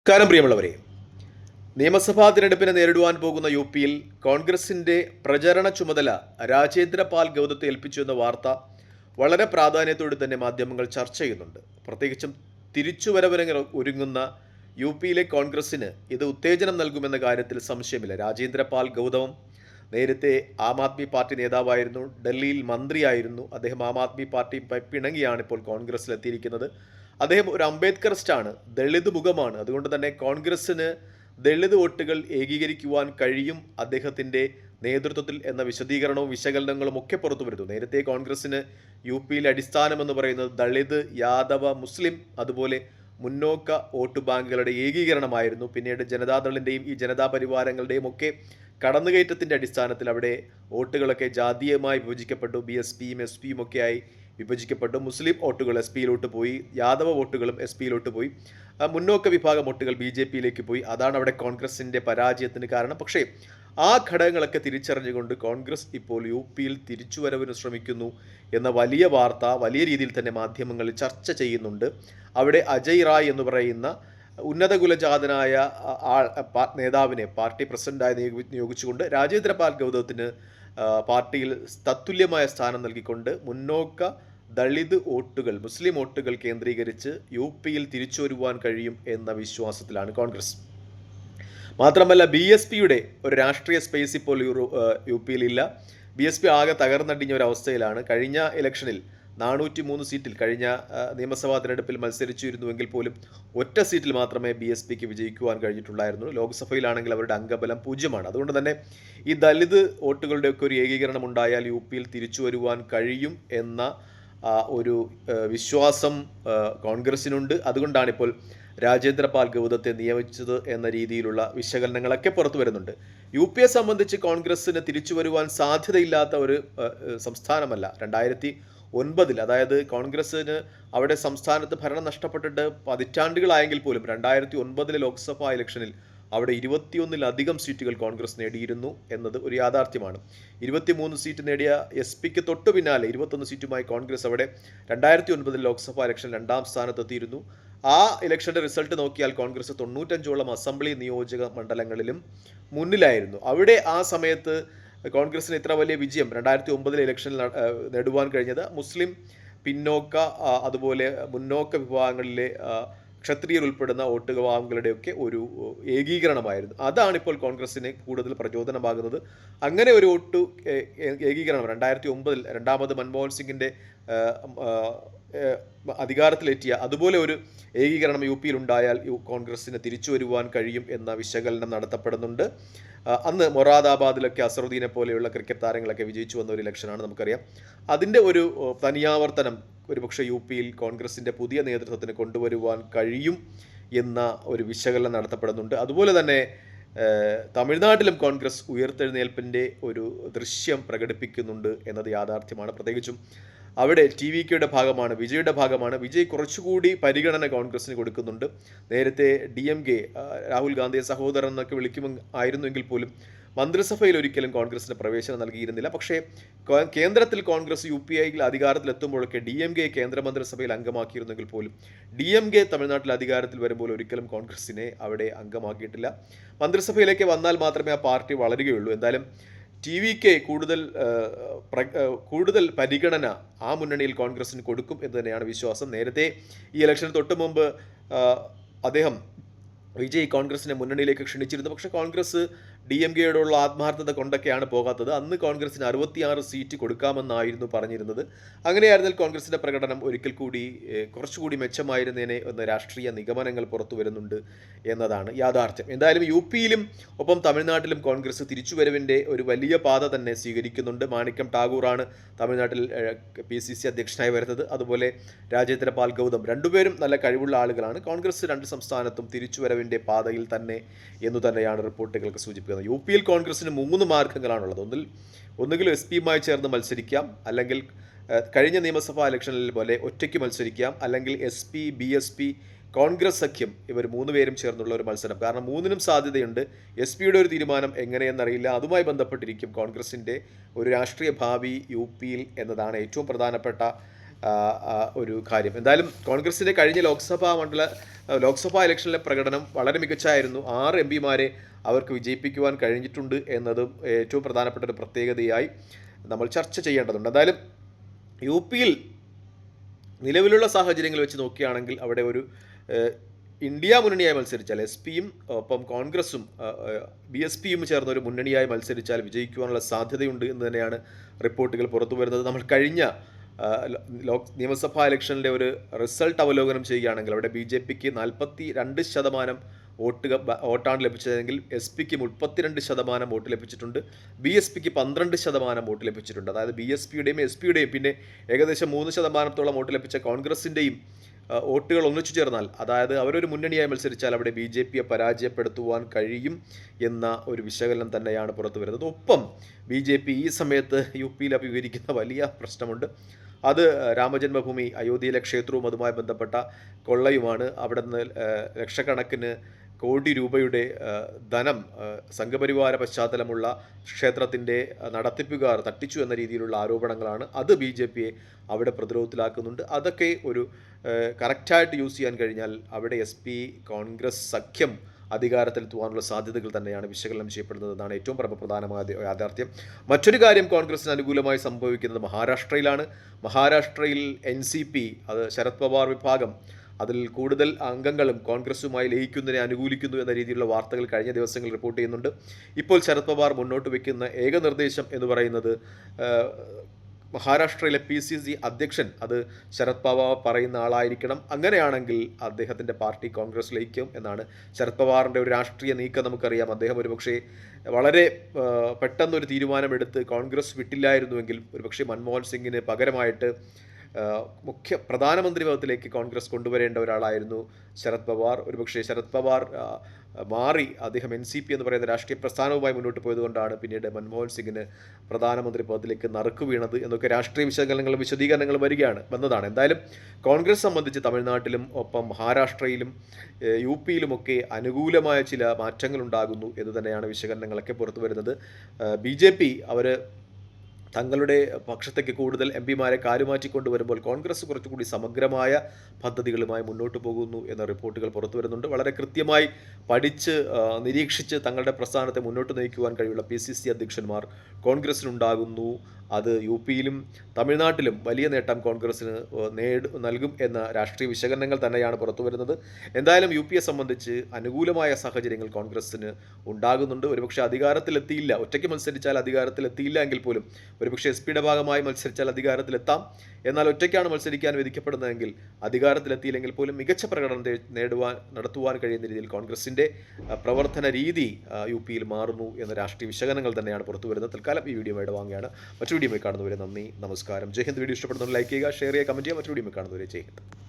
നമസ്കാരം പ്രിയമുള്ളവരെ. നിയമസഭാ തിരഞ്ഞെടുപ്പിനെ നേരിടുവാൻ പോകുന്ന യു പിയിൽ കോൺഗ്രസിന്റെ പ്രചരണ ചുമതല രാജേന്ദ്ര പാൽ ഗൗതത്തെ ഏൽപ്പിച്ചു എന്ന വാർത്ത വളരെ പ്രാധാന്യത്തോടെ തന്നെ മാധ്യമങ്ങൾ ചർച്ച ചെയ്യുന്നുണ്ട്. പ്രത്യേകിച്ചും തിരിച്ചുവരവിന് ഒരുങ്ങുന്ന യു പിയിലെ കോൺഗ്രസിന് ഇത് ഉത്തേജനം നൽകുമെന്ന കാര്യത്തിൽ സംശയമില്ല. രാജേന്ദ്ര പാൽ ഗൗതം നേരത്തെ ആം ആദ്മി പാർട്ടി നേതാവായിരുന്നു, ഡൽഹിയിൽ മന്ത്രിയായിരുന്നു. അദ്ദേഹം ആം ആദ്മി പാർട്ടി പിണങ്ങിയാണ് ഇപ്പോൾ കോൺഗ്രസിലെത്തിയിരിക്കുന്നത്. അദ്ദേഹം ഒരു അംബേദ്കറിസ്റ്റാണ്, ദളിത് മുഖമാണ്. അതുകൊണ്ട് തന്നെ കോൺഗ്രസ്സിന് ദളിത് വോട്ടുകൾ ഏകീകരിക്കുവാൻ കഴിയും അദ്ദേഹത്തിൻ്റെ നേതൃത്വത്തിൽ എന്ന വിശദീകരണവും വിശകലനങ്ങളും ഒക്കെ പുറത്തു വരുന്നു. നേരത്തെ കോൺഗ്രസ്സിന് യു പിയിലെ അടിസ്ഥാനം എന്ന് പറയുന്നത് ദളിത്, യാദവ, മുസ്ലിം അതുപോലെ മുന്നോക്ക വോട്ട് ബാങ്കുകളുടെ ഏകീകരണമായിരുന്നു. പിന്നീട് ജനതാദളിൻ്റെയും ഈ ജനതാ പരിവാരങ്ങളുടെയും ഒക്കെ കടന്നുകയറ്റത്തിൻ്റെ അടിസ്ഥാനത്തിൽ അവിടെ വോട്ടുകളൊക്കെ ജാതീയമായി വിഭജിക്കപ്പെട്ടു. BSPയും SP ഒക്കെയായി വിഭജിക്കപ്പെട്ടു. മുസ്ലിം വോട്ടുകൾ SP പോയി, യാദവ വോട്ടുകളും SP പോയി, മുന്നോക്ക വിഭാഗം വോട്ടുകൾ BJPയിലേക്ക് പോയി. അതാണ് അവിടെ കോൺഗ്രസിൻ്റെ പരാജയത്തിന് കാരണം. പക്ഷേ ആ ഘടകങ്ങളൊക്കെ തിരിച്ചറിഞ്ഞുകൊണ്ട് കോൺഗ്രസ് ഇപ്പോൾ യു പിയിൽ തിരിച്ചുവരവിന് ശ്രമിക്കുന്നു എന്ന വലിയ വാർത്ത വലിയ രീതിയിൽ തന്നെ മാധ്യമങ്ങളിൽ ചർച്ച ചെയ്യുന്നുണ്ട്. അവിടെ അജയ് റായ് എന്ന് പറയുന്ന ഉന്നത കുലജാതനായ നേതാവിനെ പാർട്ടി പ്രസിഡന്റായി നിയോഗിച്ചുകൊണ്ട് രാജേന്ദ്ര പാൽ ഗൗതത്തിന് പാർട്ടിയിൽ തത്തുല്യമായ സ്ഥാനം നൽകിക്കൊണ്ട് മുന്നോക്ക ദളിത് വോട്ടുകൾ, മുസ്ലിം വോട്ടുകൾ കേന്ദ്രീകരിച്ച് യു പിയിൽ തിരിച്ചു വരുവാൻ കഴിയും എന്ന വിശ്വാസത്തിലാണ് കോൺഗ്രസ്. മാത്രമല്ല BSPയുടെ ഒരു രാഷ്ട്രീയ സ്പേസ് ഇപ്പോൾ യു പിയിലില്ല. BSP ആകെ തകർന്നടിഞ്ഞ ഒരു അവസ്ഥയിലാണ്. കഴിഞ്ഞ ഇലക്ഷനിൽ 403 സീറ്റിൽ കഴിഞ്ഞ നിയമസഭാ തിരഞ്ഞെടുപ്പിൽ മത്സരിച്ചിരുന്നുവെങ്കിൽ പോലും ഒറ്റ സീറ്റിൽ മാത്രമേ BSPക്ക് വിജയിക്കുവാൻ കഴിഞ്ഞിട്ടുള്ളായിരുന്നു. ലോക്സഭയിലാണെങ്കിൽ അവരുടെ അംഗബലം 0. അതുകൊണ്ട് തന്നെ ഈ ദളിത് വോട്ടുകളുടെയൊക്കെ ഒരു ഏകീകരണം ഉണ്ടായാൽ യു പിയിൽ തിരിച്ചു വരുവാൻ കഴിയും എന്ന ഒരു വിശ്വാസം കോൺഗ്രസിനുണ്ട്. അതുകൊണ്ടാണ് ഇപ്പോൾ രാജേന്ദ്ര പാൽ ഗൗതത്തെ നിയമിച്ചത് എന്ന രീതിയിലുള്ള വിശകലനങ്ങളൊക്കെ പുറത്തു വരുന്നുണ്ട്. യു പിയെ സംബന്ധിച്ച് കോൺഗ്രസ്സിന് തിരിച്ചു വരുവാൻ സാധ്യതയില്ലാത്ത ഒരു സംസ്ഥാനമല്ല. 2009, അതായത് കോൺഗ്രസ്സിന് അവിടെ സംസ്ഥാനത്ത് ഭരണം നഷ്ടപ്പെട്ടിട്ട് പതിറ്റാണ്ടുകളായെങ്കിൽ പോലും 2009 ലോക്സഭാ ഇലക്ഷനിൽ അവിടെ 21-ലധികം സീറ്റുകൾ കോൺഗ്രസ് നേടിയിരുന്നു എന്നത് ഒരു യാഥാർത്ഥ്യമാണ്. 23 സീറ്റ് നേടിയ SP തൊട്ടു പിന്നാലെ 21 സീറ്റുമായി കോൺഗ്രസ് അവിടെ 2009 ലോക്സഭാ ഇലക്ഷനിൽ 2ാം സ്ഥാനത്തെത്തിയിരുന്നു. ആ ഇലക്ഷൻ്റെ റിസൾട്ട് നോക്കിയാൽ കോൺഗ്രസ് 95ഓളം അസംബ്ലി നിയോജക മണ്ഡലങ്ങളിലും മുന്നിലായിരുന്നു. അവിടെ ആ സമയത്ത് കോൺഗ്രസിന് ഇത്ര വലിയ വിജയം 2009 ഇലക്ഷനിൽ നേടുവാൻ കഴിഞ്ഞത് മുസ്ലിം, പിന്നോക്ക, അതുപോലെ മുന്നോക്ക വിഭാഗങ്ങളിലെ ക്ഷത്രിയർ ഉൾപ്പെടുന്ന വോട്ട് വിഭാഗങ്ങളുടെയൊക്കെ ഒരു ഏകീകരണമായിരുന്നു. അതാണ് ഇപ്പോൾ കോൺഗ്രസിന് കൂടുതൽ പ്രചോദനമാകുന്നത്. അങ്ങനെ ഒരു വോട്ട് ഏകീകരണം 2009 രണ്ടാമത് മൻമോഹൻ സിംഗിൻ്റെ അധികാരത്തിലെത്തിയ അതുപോലെ ഒരു ഏകീകരണം യു പിയിൽ ഉണ്ടായാൽ കോൺഗ്രസിന് തിരിച്ചു വരുവാൻ കഴിയും എന്ന വിശകലനം നടത്തപ്പെടുന്നുണ്ട്. അന്ന് മൊറാദാബാദിലൊക്കെ അസറുദ്ദീനെ പോലെയുള്ള ക്രിക്കറ്റ് താരങ്ങളൊക്കെ വിജയിച്ചു വന്ന ഒരു ഇലക്ഷനാണ്, നമുക്കറിയാം. അതിൻ്റെ ഒരു തനിയാവർത്തനം ഒരുപക്ഷെ യു പിയിൽ കോൺഗ്രസിൻ്റെ പുതിയ നേതൃത്വത്തിന് കൊണ്ടുവരുവാൻ കഴിയും എന്ന ഒരു വിശകലനം നടത്തപ്പെടുന്നുണ്ട്. അതുപോലെ തന്നെ തമിഴ്നാട്ടിലും കോൺഗ്രസ് ഉയർത്തെഴുന്നേൽപ്പിൻ്റെ ഒരു ദൃശ്യം പ്രകടിപ്പിക്കുന്നുണ്ട് എന്നത് യാഥാർത്ഥ്യമാണ്. പ്രത്യേകിച്ചും അവിടെ TVKയുടെ ഭാഗമാണ്, വിജയുടെ ഭാഗമാണ്. വിജയ് കുറച്ചുകൂടി പരിഗണന കോൺഗ്രസിന് കൊടുക്കുന്നുണ്ട്. നേരത്തെ DMK, രാഹുൽ ഗാന്ധിയെ സഹോദരൻ എന്നൊക്കെ ആയിരുന്നുവെങ്കിൽ പോലും മന്ത്രിസഭയിൽ ഒരിക്കലും കോൺഗ്രസിന് പ്രവേശനം നൽകിയിരുന്നില്ല. പക്ഷേ കേന്ദ്രത്തിൽ കോൺഗ്രസ് UPIയിൽ അധികാരത്തിലെത്തുമ്പോഴൊക്കെ DMK കേന്ദ്രമന്ത്രിസഭയിൽ അംഗമാക്കിയിരുന്നെങ്കിൽ പോലും DMK തമിഴ്നാട്ടിൽ അധികാരത്തിൽ വരുമ്പോൾ ഒരിക്കലും കോൺഗ്രസിനെ അവിടെ അംഗമാക്കിയിട്ടില്ല. മന്ത്രിസഭയിലേക്ക് വന്നാൽ മാത്രമേ ആ പാർട്ടി വളരുകയുള്ളൂ. എന്തായാലും TVK കൂടുതൽ പരിഗണന ആ മുന്നണിയിൽ കോൺഗ്രസിന് കൊടുക്കും എന്ന് തന്നെയാണ് വിശ്വാസം. നേരത്തെ ഈ ഇലക്ഷന് തൊട്ട് മുമ്പ് അദ്ദേഹം വിജയ് കോൺഗ്രസിനെ മുന്നണിയിലേക്ക് ക്ഷണിച്ചിരുന്നു. പക്ഷേ കോൺഗ്രസ് DMKയോടുള്ള ആത്മാർത്ഥത കൊണ്ടൊക്കെയാണ് പോകാത്തത്. അന്ന് കോൺഗ്രസിന് 66 സീറ്റ് കൊടുക്കാമെന്നായിരുന്നു പറഞ്ഞിരുന്നത്. അങ്ങനെയായിരുന്നാൽ കോൺഗ്രസിൻ്റെ പ്രകടനം ഒരിക്കൽ കൂടി കുറച്ചുകൂടി മെച്ചമായിരുന്നേനെ എന്ന രാഷ്ട്രീയ നിഗമനങ്ങൾ പുറത്തു വരുന്നുണ്ട് എന്നതാണ് യാഥാർത്ഥ്യം. എന്തായാലും യു പിയിലും ഒപ്പം തമിഴ്നാട്ടിലും കോൺഗ്രസ് തിരിച്ചുവരവിൻ്റെ ഒരു വലിയ പാത തന്നെ സ്വീകരിക്കുന്നുണ്ട്. മാണിക്കം ടാഗൂറാണ് തമിഴ്നാട്ടിൽ PCC അധ്യക്ഷനായി വരുന്നത്. അതുപോലെ രാജേന്ദ്ര പാൽ ഗൗതം, രണ്ടുപേരും നല്ല കഴിവുള്ള ആളുകളാണ്. കോൺഗ്രസ് 2 സംസ്ഥാനത്തും തിരിച്ചുവരവിൻ്റെ പാതയിൽ തന്നെ എന്നു തന്നെയാണ് റിപ്പോർട്ടുകൾക്ക് സൂചിപ്പിക്കുന്നത്. യു പിയിൽ കോൺഗ്രസിന് 3 മാർഗങ്ങളാണുള്ളത്. ഒന്നുകിൽ SP ചേർന്ന് മത്സരിക്കാം, അല്ലെങ്കിൽ കഴിഞ്ഞ നിയമസഭാ ഇലക്ഷനിൽ പോലെ ഒറ്റയ്ക്ക് മത്സരിക്കാം, അല്ലെങ്കിൽ SP, BSP, കോൺഗ്രസ് സഖ്യം, ഇവർ 3 പേരും ചേർന്നുള്ള ഒരു മത്സരം. കാരണം 3നും സാധ്യതയുണ്ട്. SP ഒരു തീരുമാനം എങ്ങനെയെന്നറിയില്ല. അതുമായി ബന്ധപ്പെട്ടിരിക്കും കോൺഗ്രസിൻ്റെ ഒരു രാഷ്ട്രീയ ഭാവി യു പിയിൽ എന്നതാണ് ഏറ്റവും പ്രധാനപ്പെട്ട ഒരു കാര്യം. എന്തായാലും കോൺഗ്രസിൻ്റെ കഴിഞ്ഞ ലോക്സഭാ ഇലക്ഷനിലെ പ്രകടനം വളരെ മികച്ചായിരുന്നു. 6 എം പിമാരെ അവർക്ക് വിജയിപ്പിക്കുവാൻ കഴിഞ്ഞിട്ടുണ്ട് എന്നതും ഏറ്റവും പ്രധാനപ്പെട്ട ഒരു പ്രത്യേകതയായി നമ്മൾ ചർച്ച ചെയ്യേണ്ടതുണ്ട്. എന്തായാലും യു പിയിൽ നിലവിലുള്ള സാഹചര്യങ്ങൾ വെച്ച് നോക്കുകയാണെങ്കിൽ അവിടെ ഒരു ഇന്ത്യ മുന്നണിയായി മത്സരിച്ചാൽ SP-യും ഒപ്പം കോൺഗ്രസും BSPയും ചേർന്ന ഒരു മുന്നണിയായി മത്സരിച്ചാൽ വിജയിക്കുവാനുള്ള സാധ്യതയുണ്ട് എന്ന് തന്നെയാണ് റിപ്പോർട്ടുകൾ പുറത്തു വരുന്നത്. നമ്മൾ കഴിഞ്ഞ നിയമസഭാ ഇലക്ഷനിലെ ഒരു റിസൾട്ട് അവലോകനം ചെയ്യുകയാണെങ്കിൽ അവിടെ BJPക്ക് 42% വോട്ടാണ് ലഭിച്ചതെങ്കിൽ SP-ക്ക് 32% വോട്ട് ലഭിച്ചിട്ടുണ്ട്. BSPക്ക് 12% വോട്ട് ലഭിച്ചിട്ടുണ്ട്. അതായത് BSPയുടെയും SP-യുടെയും പിന്നെ ഏകദേശം 3% വോട്ട് ലഭിച്ച കോൺഗ്രസിൻ്റെയും വോട്ടുകൾ ഒന്നിച്ചു ചേർന്നാൽ, അതായത് അവരൊരു മുന്നണിയായി മത്സരിച്ചാൽ അവിടെ BJPയെ പരാജയപ്പെടുത്തുവാൻ കഴിയും എന്ന ഒരു വിശകലനം തന്നെയാണ് പുറത്തു വരുന്നത്. ഒപ്പം BJP ഈ സമയത്ത് യു പിയിൽ അഭിമുഖീകരിക്കുന്ന വലിയ പ്രശ്നമുണ്ട്. അത് രാമജന്മഭൂമി അയോധ്യയിലെ ക്ഷേത്രവും അതുമായി ബന്ധപ്പെട്ട കൊള്ളയുമാണ്. അവിടെ നിന്ന് ലക്ഷക്കണക്കിന് കോടി രൂപയുടെ ധനം സംഘപരിവാര പശ്ചാത്തലമുള്ള ക്ഷേത്രത്തിൻ്റെ നടത്തിപ്പുകാർ തട്ടിച്ചു എന്ന രീതിയിലുള്ള ആരോപണങ്ങളാണ്. അത് BJPയെ അവിടെ പ്രതിരോധത്തിലാക്കുന്നുണ്ട്. അതൊക്കെ ഒരു കറക്റ്റായിട്ട് യൂസ് ചെയ്യാൻ കഴിഞ്ഞാൽ അവിടെ SP കോൺഗ്രസ് സഖ്യം അധികാരത്തിലെത്തുവാനുള്ള സാധ്യതകൾ തന്നെയാണ് വിശകലനം ചെയ്യപ്പെടുന്നതെന്നാണ് ഏറ്റവും പ്രധാനമായ യാഥാർത്ഥ്യം. മറ്റൊരു കാര്യം കോൺഗ്രസിന് അനുകൂലമായി സംഭവിക്കുന്നത് മഹാരാഷ്ട്രയിലാണ്. മഹാരാഷ്ട്രയിൽ NCP, അത് ശരത് പവാർ വിഭാഗം, അതിൽ കൂടുതൽ അംഗങ്ങളും കോൺഗ്രസുമായി ലയിക്കുന്നതിനെ അനുകൂലിക്കുന്നു എന്ന രീതിയിലുള്ള വാർത്തകൾ കഴിഞ്ഞ ദിവസങ്ങളിൽ റിപ്പോർട്ട് ചെയ്യുന്നുണ്ട്. ഇപ്പോൾ ശരത് പവാർ മുന്നോട്ട് വയ്ക്കുന്ന ഏക നിർദ്ദേശം എന്ന് പറയുന്നത് മഹാരാഷ്ട്രയിലെ PCC അധ്യക്ഷൻ അത് ശരത് പവാർ പറയുന്ന ആളായിരിക്കണം. അങ്ങനെയാണെങ്കിൽ അദ്ദേഹത്തിൻ്റെ പാർട്ടി കോൺഗ്രസ് ലയിക്കും എന്നാണ്. ശരത് പവാറിൻ്റെ ഒരു രാഷ്ട്രീയ നീക്കം നമുക്കറിയാം. അദ്ദേഹം ഒരുപക്ഷെ വളരെ പെട്ടെന്നൊരു തീരുമാനമെടുത്ത് കോൺഗ്രസ് വിട്ടില്ലായിരുന്നുവെങ്കിൽ ഒരുപക്ഷെ മൻമോഹൻ സിംഗിന് പകരമായിട്ട് പ്രധാനമന്ത്രി പദത്തിലേക്ക് കോൺഗ്രസ് കൊണ്ടുവരേണ്ട ഒരാളായിരുന്നു ശരത് പവാർ. ഒരുപക്ഷെ ശരത് പവാർ മാറി അദ്ദേഹം NCP എന്ന് പറയുന്ന രാഷ്ട്രീയ പ്രസ്ഥാനവുമായി മുന്നോട്ട് പോയതുകൊണ്ടാണ് പിന്നീട് മൻമോഹൻ സിംഗിന് പ്രധാനമന്ത്രി പദത്തിലേക്ക് നറുക്ക് വീണത് എന്നൊക്കെ രാഷ്ട്രീയ വിശദീകരണങ്ങളും വന്നതാണ്. എന്തായാലും കോൺഗ്രസ് സംബന്ധിച്ച് തമിഴ്നാട്ടിലും ഒപ്പം മഹാരാഷ്ട്രയിലും UPയിലുമൊക്കെ അനുകൂലമായ ചില മാറ്റങ്ങൾ ഉണ്ടാകുന്നു എന്ന് തന്നെയാണ് വിശകലനങ്ങളൊക്കെ പുറത്തു വരുന്നത്. BJP അവർ തങ്ങളുടെ പക്ഷത്തേക്ക് കൂടുതൽ MPമാരെ കാലുമാറ്റിക്കൊണ്ടുവരുമ്പോൾ കോൺഗ്രസ് കുറച്ചുകൂടി സമഗ്രമായ പദ്ധതികളുമായി മുന്നോട്ട് പോകുന്നു എന്ന റിപ്പോർട്ടുകൾ പുറത്തു വരുന്നുണ്ട്. വളരെ കൃത്യമായി പഠിച്ച് നിരീക്ഷിച്ച് തങ്ങളുടെ പ്രസ്ഥാനത്തെ മുന്നോട്ട് നയിക്കുവാൻ കഴിയുള്ള PCC അധ്യക്ഷന്മാർ കോൺഗ്രസിനുണ്ടാകുന്നു. അത് UPയിലും തമിഴ്നാട്ടിലും വലിയ നേട്ടം കോൺഗ്രസിന് നൽകും എന്ന രാഷ്ട്രീയ വിശകലനങ്ങൾ തന്നെയാണ് പുറത്തു വരുന്നത്. എന്തായാലും UPയെ സംബന്ധിച്ച് അനുകൂലമായ സാഹചര്യങ്ങൾ കോൺഗ്രസിന് ഉണ്ടാകുന്നുണ്ട്. ഒരുപക്ഷെ അധികാരത്തിലെത്തിയില്ല, ഒറ്റയ്ക്ക് മത്സരിച്ചാൽ അധികാരത്തിലെത്തിയില്ല എങ്കിൽ പോലും ഒരുപക്ഷെ SP-യുടെ ഭാഗമായി മത്സരിച്ചാൽ അധികാരത്തിലെത്താം. എന്നാൽ ഒറ്റയ്ക്കാണ് മത്സരിക്കാൻ വിധിക്കപ്പെടുന്നതെങ്കിൽ അധികാരത്തിലെത്തിയില്ലെങ്കിൽ പോലും മികച്ച പ്രകടനം നടത്തുവാൻ കഴിയുന്ന രീതിയിൽ കോൺഗ്രസിൻ്റെ പ്രവർത്തന രീതി UPയിൽ മാറുന്നു എന്ന രാഷ്ട്രീയ വിശകലനങ്ങൾ തന്നെയാണ് പുറത്തു വരുന്നത്. തൽക്കാലം ഈ വീഡിയോ വാങ്ങിയാണ്. മറ്റൊരു വീഡിയോ കാണുന്നവരെ നന്ദി, നമസ്കാരം, ജയ് ഹിന്ദ്. വീഡിയോ ഇഷ്ടപ്പെടുന്നവർ ലൈക്ക് ചെയ്യുക, ഷെയർ ചെയ്യുക, കമൻറ്റ് ചെയ്യുക. മറ്റൊരു വീഡിയോ കാണുന്നവരെ ജയ് ഹിന്ദ്.